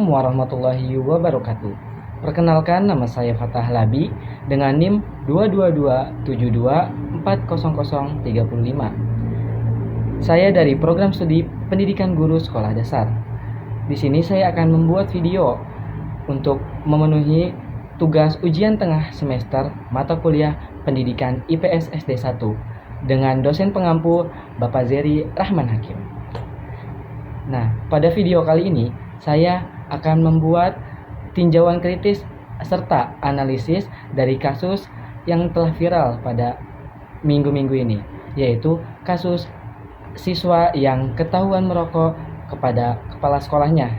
warahmatullahi wabarakatuh. Perkenalkan, nama saya Fatah Labi dengan NIM 222724035. Saya dari program studi Pendidikan Guru Sekolah Dasar. Di sini saya akan membuat video untuk memenuhi tugas ujian tengah semester mata kuliah Pendidikan IPS SD 1 dengan dosen pengampu Bapak Zeri Rahman Hakim. Nah, pada video kali ini saya akan membuat tinjauan kritis serta analisis dari kasus yang telah viral pada minggu-minggu ini, yaitu kasus siswa yang ketahuan merokok kepada kepala sekolahnya,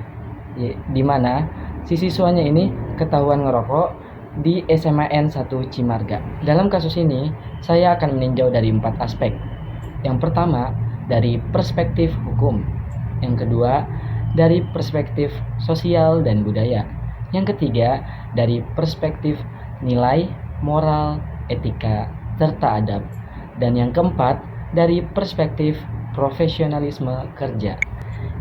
di mana si siswanya ini ketahuan ngerokok di SMAN 1 Cimarga. Dalam kasus ini, saya akan meninjau dari 4 aspek. Yang pertama, dari perspektif hukum. Yang kedua, dari perspektif sosial dan budaya. Yang ketiga, dari perspektif nilai, moral, etika, serta adab. Dan yang keempat, dari perspektif profesionalisme kerja.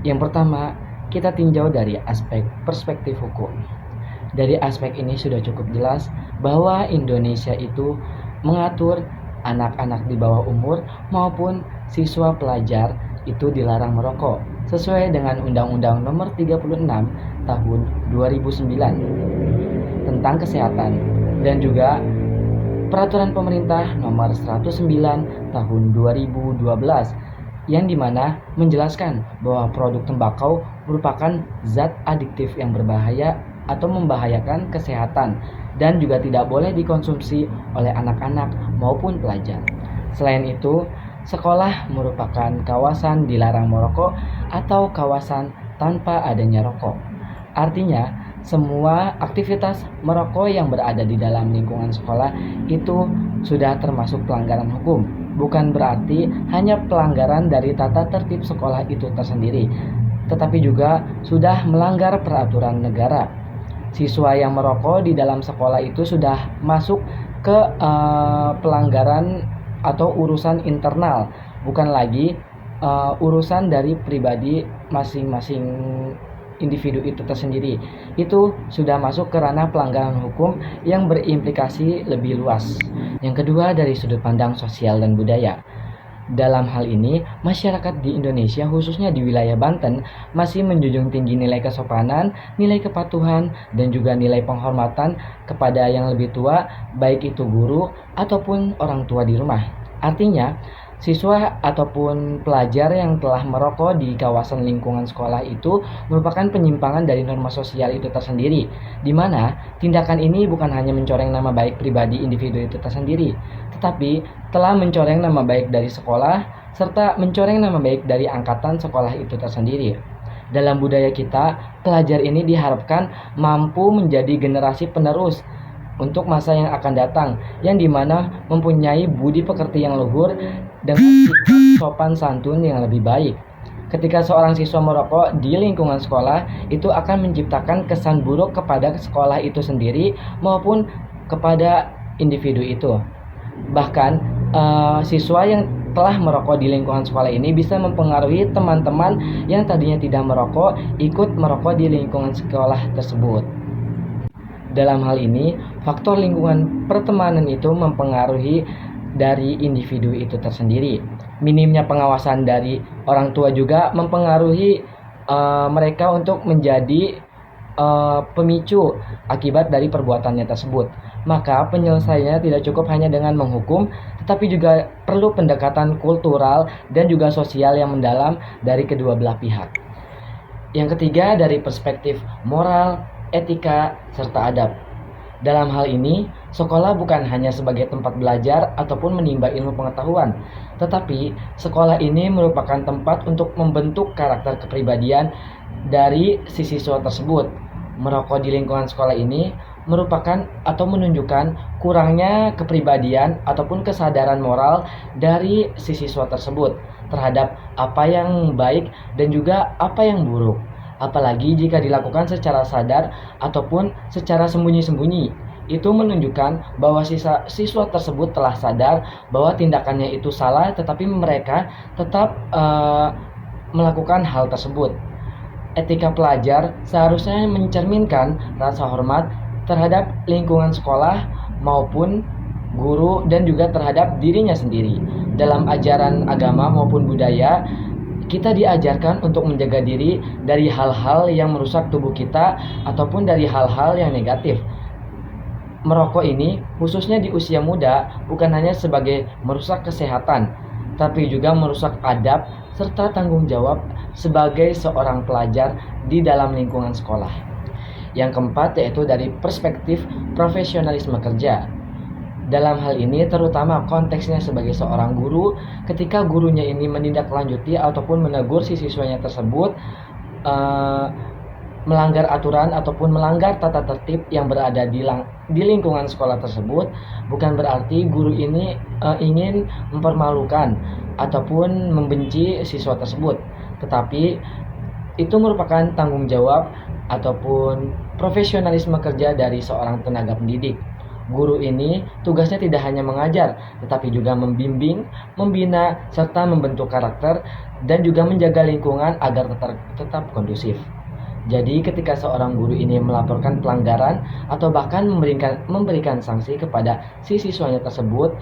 Yang pertama, kita tinjau dari aspek perspektif hukum. Dari aspek ini sudah cukup jelas bahwa Indonesia itu mengatur anak-anak di bawah umur maupun siswa pelajar itu dilarang merokok sesuai dengan Undang-Undang Nomor 36 Tahun 2009 tentang kesehatan dan juga Peraturan Pemerintah Nomor 109 Tahun 2012 yang dimana menjelaskan bahwa produk tembakau merupakan zat adiktif yang berbahaya atau membahayakan kesehatan dan juga tidak boleh dikonsumsi oleh anak-anak maupun pelajar. Selain itu, sekolah merupakan kawasan dilarang merokok atau kawasan tanpa adanya rokok. Artinya, semua aktivitas merokok yang berada di dalam lingkungan sekolah itu sudah termasuk pelanggaran hukum. Bukan berarti hanya pelanggaran dari tata tertib sekolah itu tersendiri, tetapi juga sudah melanggar peraturan negara. Siswa yang merokok di dalam sekolah itu sudah masuk ke pelanggaran atau urusan internal, bukan lagi urusan dari pribadi masing-masing individu itu tersendiri. Itu sudah masuk ke ranah pelanggaran hukum yang berimplikasi lebih luas. Yang kedua, dari sudut pandang sosial dan budaya. Dalam hal ini, masyarakat di Indonesia khususnya di wilayah Banten masih menjunjung tinggi nilai kesopanan, nilai kepatuhan, dan juga nilai penghormatan kepada yang lebih tua, baik itu guru ataupun orang tua di rumah. Artinya, siswa ataupun pelajar yang telah merokok di kawasan lingkungan sekolah itu merupakan penyimpangan dari norma sosial itu tersendiri, di mana tindakan ini bukan hanya mencoreng nama baik pribadi individu itu tersendiri, tetapi telah mencoreng nama baik dari sekolah serta mencoreng nama baik dari angkatan sekolah itu tersendiri. Dalam budaya kita, pelajar ini diharapkan mampu menjadi generasi penerus untuk masa yang akan datang, yang dimana mempunyai budi pekerti yang luhur dengan sikap sopan santun yang lebih baik. Ketika seorang siswa merokok di lingkungan sekolah, itu akan menciptakan kesan buruk kepada sekolah itu sendiri maupun kepada individu itu. Bahkan siswa yang telah merokok di lingkungan sekolah ini bisa mempengaruhi teman-teman yang tadinya tidak merokok ikut merokok di lingkungan sekolah tersebut. Dalam hal ini, faktor lingkungan pertemanan itu mempengaruhi dari individu itu tersendiri. Minimnya pengawasan dari orang tua juga mempengaruhi mereka untuk menjadi pemicu akibat dari perbuatannya tersebut. Maka penyelesaiannya tidak cukup hanya dengan menghukum, tetapi juga perlu pendekatan kultural dan juga sosial yang mendalam dari kedua belah pihak. Yang ketiga, dari perspektif moral, etika, serta adab. Dalam hal ini, sekolah bukan hanya sebagai tempat belajar ataupun menimba ilmu pengetahuan, tetapi sekolah ini merupakan tempat untuk membentuk karakter kepribadian dari si siswa tersebut. Merokok di lingkungan sekolah ini merupakan atau menunjukkan kurangnya kepribadian ataupun kesadaran moral dari si siswa tersebut terhadap apa yang baik dan juga apa yang buruk. Apalagi jika dilakukan secara sadar ataupun secara sembunyi-sembunyi. Itu menunjukkan bahwa siswa tersebut telah sadar bahwa tindakannya itu salah, tetapi mereka tetap melakukan hal tersebut. Etika pelajar seharusnya mencerminkan rasa hormat terhadap lingkungan sekolah maupun guru dan juga terhadap dirinya sendiri. Dalam ajaran agama maupun budaya, kita diajarkan untuk menjaga diri dari hal-hal yang merusak tubuh kita ataupun dari hal-hal yang negatif. Merokok ini khususnya di usia muda bukan hanya sebagai merusak kesehatan, tapi juga merusak adab serta tanggung jawab sebagai seorang pelajar di dalam lingkungan sekolah. Yang keempat yaitu dari perspektif profesionalisme kerja. Dalam hal ini terutama konteksnya sebagai seorang guru, ketika gurunya ini menindaklanjuti ataupun menegur si siswanya tersebut melanggar aturan ataupun melanggar tata tertib yang berada di lingkungan sekolah tersebut, bukan berarti guru ini ingin mempermalukan ataupun membenci siswa tersebut, tetapi itu merupakan tanggung jawab ataupun profesionalisme kerja dari seorang tenaga pendidik. Guru ini tugasnya tidak hanya mengajar, tetapi juga membimbing, membina, serta membentuk karakter dan juga menjaga lingkungan agar tetap kondusif. Jadi ketika seorang guru ini melaporkan pelanggaran atau bahkan memberikan sanksi kepada si siswanya tersebut,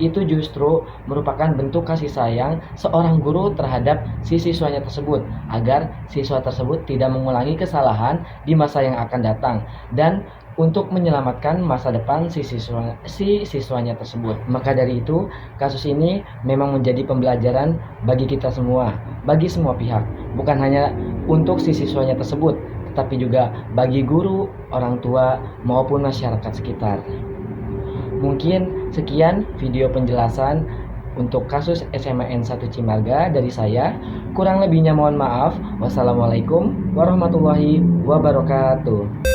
itu justru merupakan bentuk kasih sayang seorang guru terhadap si siswanya tersebut agar siswa tersebut tidak mengulangi kesalahan di masa yang akan datang dan untuk menyelamatkan masa depan si siswanya tersebut. Maka dari itu, kasus ini memang menjadi pembelajaran bagi kita semua, bagi semua pihak, bukan hanya untuk si siswanya tersebut, tetapi juga bagi guru, orang tua, maupun masyarakat sekitar. Mungkin sekian video penjelasan untuk kasus SMAN 1 Cimarga dari saya. Kurang lebihnya mohon maaf. Wassalamualaikum warahmatullahi wabarakatuh.